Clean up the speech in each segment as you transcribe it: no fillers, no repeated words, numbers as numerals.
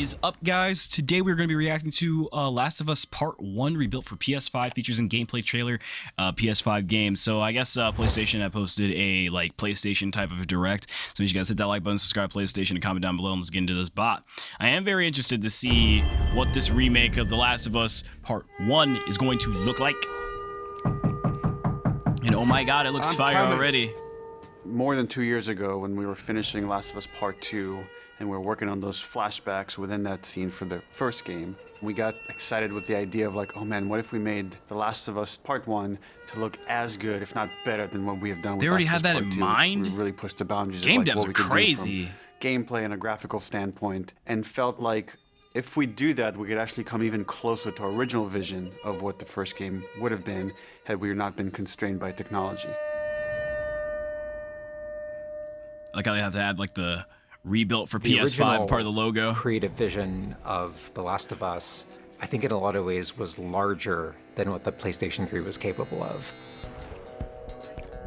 is up, guys? Today we're going to be reacting to Last of Us Part 1, rebuilt for PS5, features and gameplay trailer, PS5 game. So I guess PlayStation had posted a PlayStation type of a direct. So you guys hit that like button, subscribe to PlayStation, and comment down below, and let's get into this bot. I am very interested to see what this remake of The Last of Us Part 1 is going to look like. And oh my god, it looks fire already. More than 2 years ago, when we were finishing Last of Us Part 2, and we were working on those flashbacks within that scene for the first game, we got excited with the idea of like, oh man, what if we made The Last of Us Part 1 to look as good, if not better, than what we have done with They already Last of had Us that Part in 2, mind? We really pushed the boundaries Game of like, devs what are we could crazy. do from gameplay and a graphical standpoint, and felt like if we do that, we could actually come even closer to our original vision of what the first game would have been had we not been constrained by technology. Like how they have to add like the rebuilt for The PS5 part of the logo. Creative vision of The Last of Us, I think in a lot of ways was larger than what the PlayStation 3 was capable of.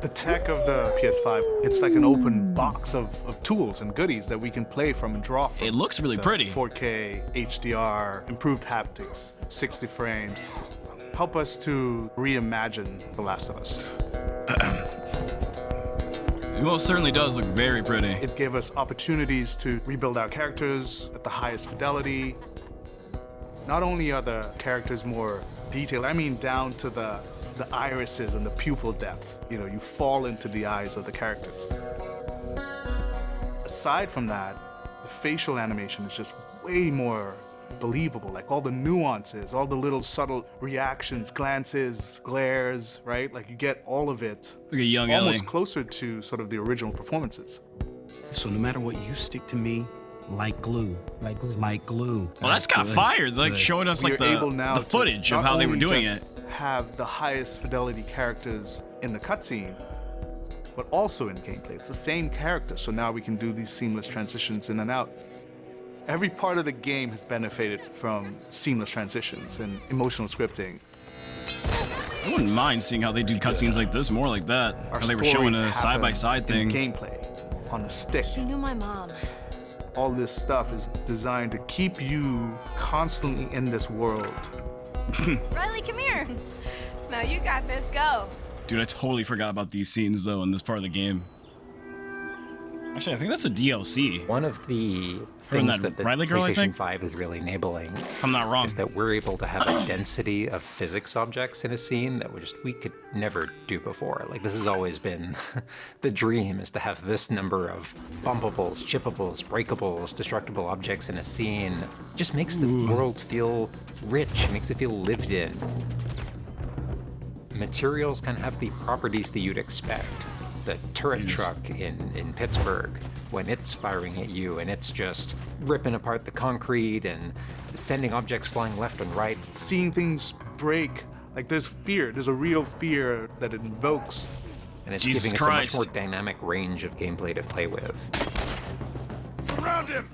The tech of the PS5, it's like an open box of tools and goodies that we can play from and draw from. It looks really The pretty. 4K, HDR, improved haptics, 60 frames, help us to reimagine The Last of Us. It most certainly does look very pretty. It gave us opportunities to rebuild our characters at the highest fidelity. Not only are the characters more detailed, I mean down to the irises and the pupil depth. You know, you fall into the eyes of the characters. Aside from that, the facial animation is just way more believable. Like all the nuances, all the little subtle reactions, glances, glares, right? Like you get all of it Look at young Ellie. almost closer to sort of the original performances. So no matter what, you stick to me like glue. Like glue. Like glue. Well, that's got Good. fire. Like Good. showing us like We are able now the footage to of not how they were only doing just it. have the highest fidelity characters in the cutscene, but also in gameplay. It's the same character, so now we can do these seamless transitions in and out. Every part of the game has benefited from seamless transitions and emotional scripting. I wouldn't mind seeing how they do cutscenes like this, more like that. Our How they were showing stories a side-by-side happen thing. in gameplay, on a stick. She knew my mom. All this stuff is designed to keep you constantly in this world. Riley, come here. Now you got this, go. Dude, I totally forgot about these scenes though in this part of the game. Actually, I think that's a DLC. One of the From things that that the Riley girl, I PlayStation think? 5 is really enabling If I'm not wrong. is that we're able to have a density of physics objects in a scene that we could never do before. Like this has always been the dream, is to have this number of bumpables, chippables, breakables, destructible objects in a scene. It just makes the world feel rich, makes it feel lived in. Materials can have the properties that you'd expect. The turret truck in Pittsburgh, when it's firing at you and it's just ripping apart the concrete and sending objects flying left and right. Seeing things break, like there's fear, there's a real fear that it invokes. And it's Jesus giving us Christ. a much more dynamic range of gameplay to play with. Around him!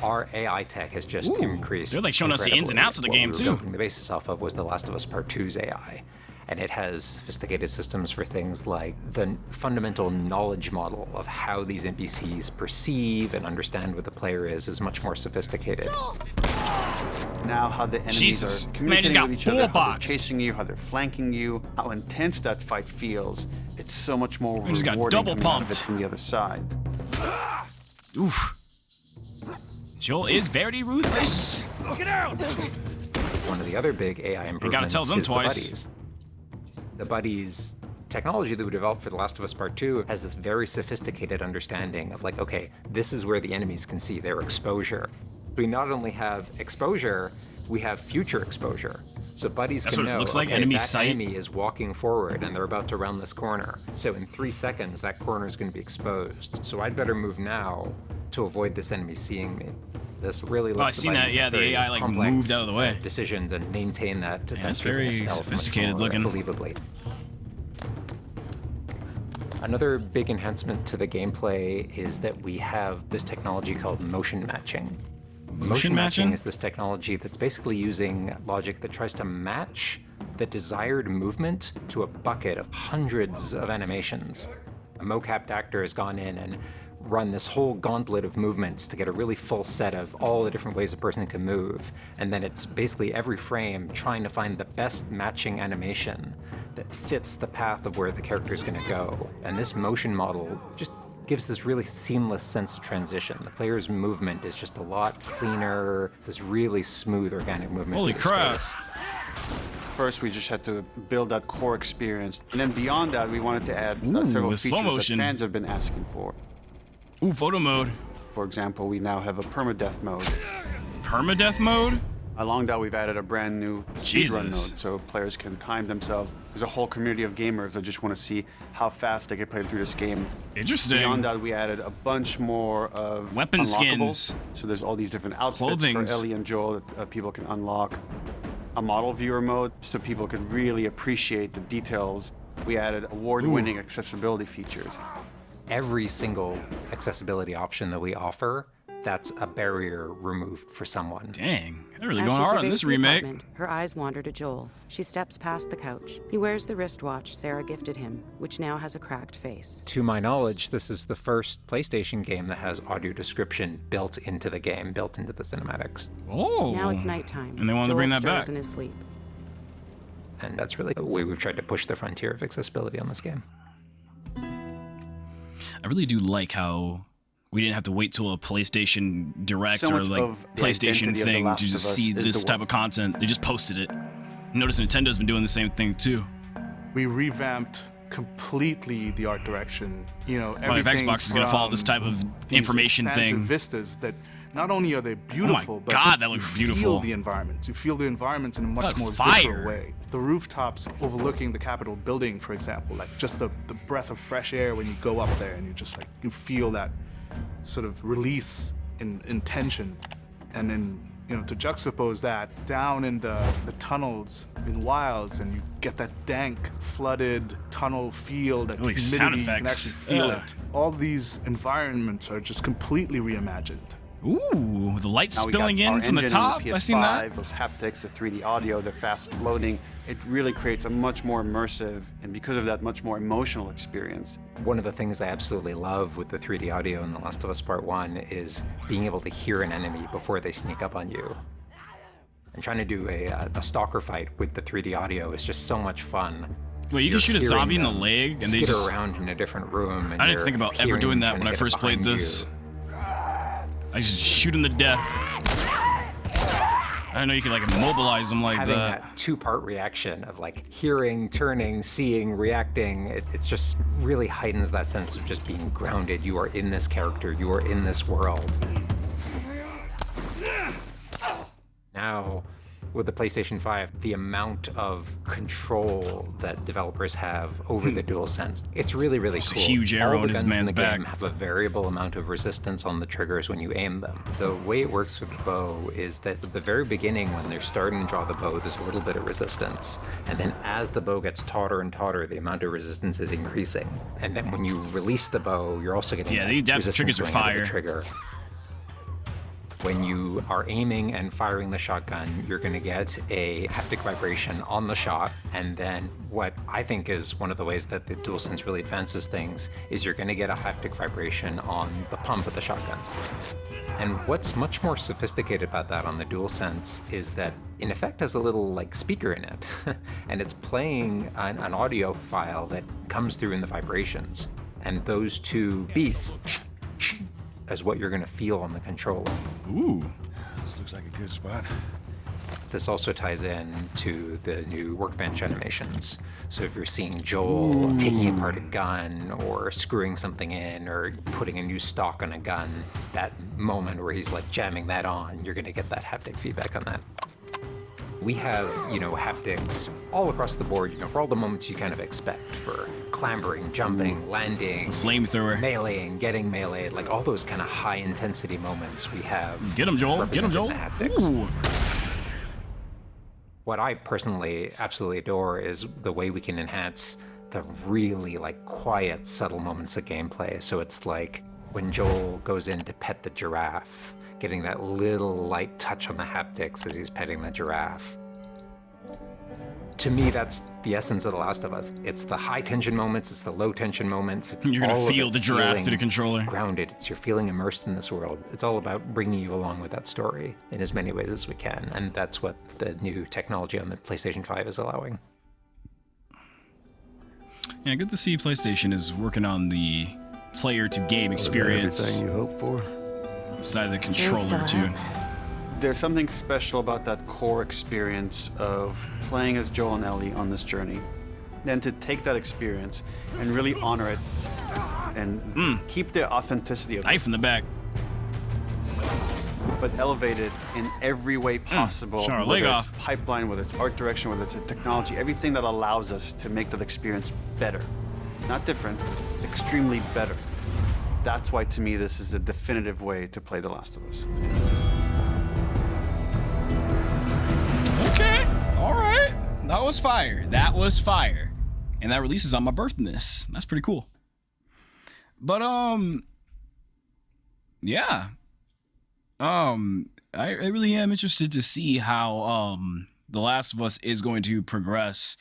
Our AI tech has just increased. They're, like, showing us the ins and incredibly. outs of the What game, we were too. building the basis off of was The Last of Us Part 2's AI. And it has sophisticated systems for things like the fundamental knowledge model of how these NPCs perceive and understand what the player is much more sophisticated. Now how the enemies Jesus. are Man, communicating just got with each other, how they're four-boxed. chasing you, how they're flanking you, how intense that fight feels. It's so much more just got rewarding double coming out of pumped. it from the other side. Oof. Joel is very ruthless. One of the other big AI improvements tell them is twice. the buddies. The buddies technology that we developed for The Last of Us Part 2 has this very sophisticated understanding of like, okay, this is where the enemies can see their exposure. We not only have exposure, we have future exposure. So buddies That's can what it know, looks like, okay, enemy that sight. enemy is walking forward and they're about to round this corner. So in 3 seconds, that corner is going to be exposed. So I'd better move now to avoid this enemy seeing me. This really lets I've seen that, yeah, the very AI, like, complex, moved out of the way. Decisions and maintain that. that's very sophisticated looking. Believably. Another big enhancement to the gameplay is that we have this technology called motion matching. Motion matching? is this technology that's basically using logic that tries to match the desired movement to a bucket of hundreds of animations. A mocapped actor has gone in and run this whole gauntlet of movements to get a really full set of all the different ways a person can move. And then it's basically every frame trying to find the best matching animation that fits the path of where the character is going to go. And this motion model just gives this really seamless sense of transition. The player's movement is just a lot cleaner. It's this really smooth, organic movement. Holy through the crap. space. First, we just had to build that core experience. And then beyond that, we wanted to add Ooh, several with slow features that motion. fans have been asking for. Ooh, photo mode. For example, we now have a permadeath mode. Permadeath mode? Along that, we've added a brand new speedrun Jesus. mode, so players can time themselves. There's a whole community of gamers that just want to see how fast they can play through this game. Interesting. Beyond that, we added a bunch more of Weapon unlockables. skins. So there's all these different outfits Clothings. for Ellie and Joel that people can unlock. A model viewer mode, so people can really appreciate the details. We added award-winning accessibility features. Every single accessibility option that we offer, that's a barrier removed for someone. Dang, they're really As going she hard on surveys this the remake. apartment, her eyes wander to Joel. She steps past the couch. He wears the wristwatch Sarah gifted him, which now has a cracked face. To my knowledge, this is the first PlayStation game that has audio description built into the game, built into the cinematics. Oh. Now it's nighttime. And they wanted to Joel bring that stirs back. in his sleep. And that's really the way we've tried to push the frontier of accessibility on this game. I really do like how we didn't have to wait till a PlayStation Direct So or much like of the PlayStation identity of The thing Last to just of Us see is this the type work. of content. They just posted it. Notice Nintendo's been doing the same thing too. We revamped completely the art direction. You know, Well, if everything Xbox is gonna follow this from type of these information expansive thing. vistas that not only are they beautiful, but God, that looks you beautiful. feel the environments. You feel the environments in a much Like more fire. visceral way. The rooftops overlooking the Capitol building, for example, like just the breath of fresh air when you go up there and you just like, you feel that sort of release in tension. And then, you know, to juxtapose that down in the tunnels in Wilds, and you get that dank, flooded tunnel feel, that Like sound humidity, you can effects. actually feel Ugh. it. All these environments are just completely reimagined. Ooh, the light Now we spilling got our in from the engine on top. the I seen that. PS5, those haptics, the 3D audio, the fast loading. It really creates a much more immersive, and because of that, much more emotional experience. One of the things I absolutely love with the 3D audio in The Last of Us Part 1 is being able to hear an enemy before they sneak up on you. And trying to do a stalker fight with the 3D audio is just so much fun. Wait, you You're can shoot a hearing zombie in the them leg and they skitter just. around in a different room. And I didn't you're think about ever hearing doing them that trying when to I get first played behind this. you. I just shoot him to death. I didn't know you could like immobilize them like Having that. that two-part reaction of like hearing, turning, seeing, reacting, it's just really heightens that sense of just being grounded. You are in this character, you are in this world. Now, with the PlayStation 5, the amount of control that developers have over the DualSense, it's really, really Just a cool. huge arrow All in the his guns man's in the game back. have a variable amount of resistance on the triggers when you aim them. The way it works with the bow is that at the very beginning, when they're starting to draw the bow, there's a little bit of resistance. And then as the bow gets tauter and tauter, the amount of resistance is increasing. And then when you release the bow, you're also getting Yeah, that the adaptive resistance triggers are going out of the fire. trigger. When you are aiming and firing the shotgun, you're going to get a haptic vibration on the shot. And then what I think is one of the ways that the DualSense really advances things is you're going to get a haptic vibration on the pump of the shotgun. And what's much more sophisticated about that on the DualSense is that in effect has a little like speaker in it. And it's playing an audio file that comes through in the vibrations. And those two beats is what you're going to feel on the controller. Ooh. This looks like a good spot. This also ties in to the new workbench animations. So if you're seeing Joel taking apart a gun or screwing something in or putting a new stock on a gun, that moment where he's like jamming that on, you're going to get that haptic feedback on that. We have, haptics all across the board, for all the moments you kind of expect for clambering, jumping, landing, Flamethrower. meleeing, getting meleeed, like all those kind of high intensity moments we have. Get him, Joel. Get him, represented Joel. in the haptics. Ooh. What I personally absolutely adore is the way we can enhance the really quiet, subtle moments of gameplay. So it's like when Joel goes in to pet the giraffe, getting that little light touch on the haptics as he's petting the giraffe. To me, that's the essence of The Last of Us. It's the high tension moments, it's the low tension moments. It's You're gonna all of feel it the giraffe feeling through the controller. Grounded. You're feeling immersed in this world. It's all about bringing you along with that story in as many ways as we can, and that's what the new technology on the PlayStation 5 is allowing. Yeah, good to see PlayStation is working on the player to game experience Everything you hoped for. side of the There's controller still too. hope. There's something special about that core experience of playing as Joel and Ellie on this journey. Then to take that experience and really honor it and keep the authenticity of it, Knife in the back. but elevate it in every way possible. Shot our leg Whether it's off. pipeline, whether it's art direction, whether it's technology, everything that allows us to make that experience better. Not different, extremely better. That's why, to me, this is the definitive way to play The Last of Us. Okay, all right. That was fire. That was fire. And that releases on my birthday. That's pretty cool. But yeah. I really am interested to see how The Last of Us is going to progress,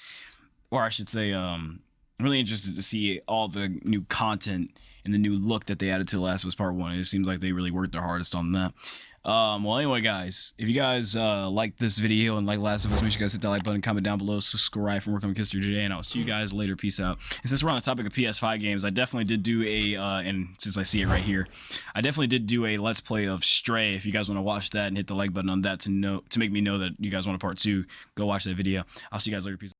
or I should say, I'm really interested to see all the new content and the new look that they added to The Last of Us Part 1. It seems like they really worked their hardest on that. Well, anyway, guys, if you guys liked this video and like Last of Us, make sure you guys hit that like button, comment down below, subscribe for more coming history today, and I'll see you guys later. Peace out. And since we're on the topic of PS5 games, I definitely did do a, and since I see it right here, I definitely did do a Let's Play of Stray. If you guys want to watch that and hit the like button on that to make me know that you guys want a part 2, go watch that video. I'll see you guys later. Peace out.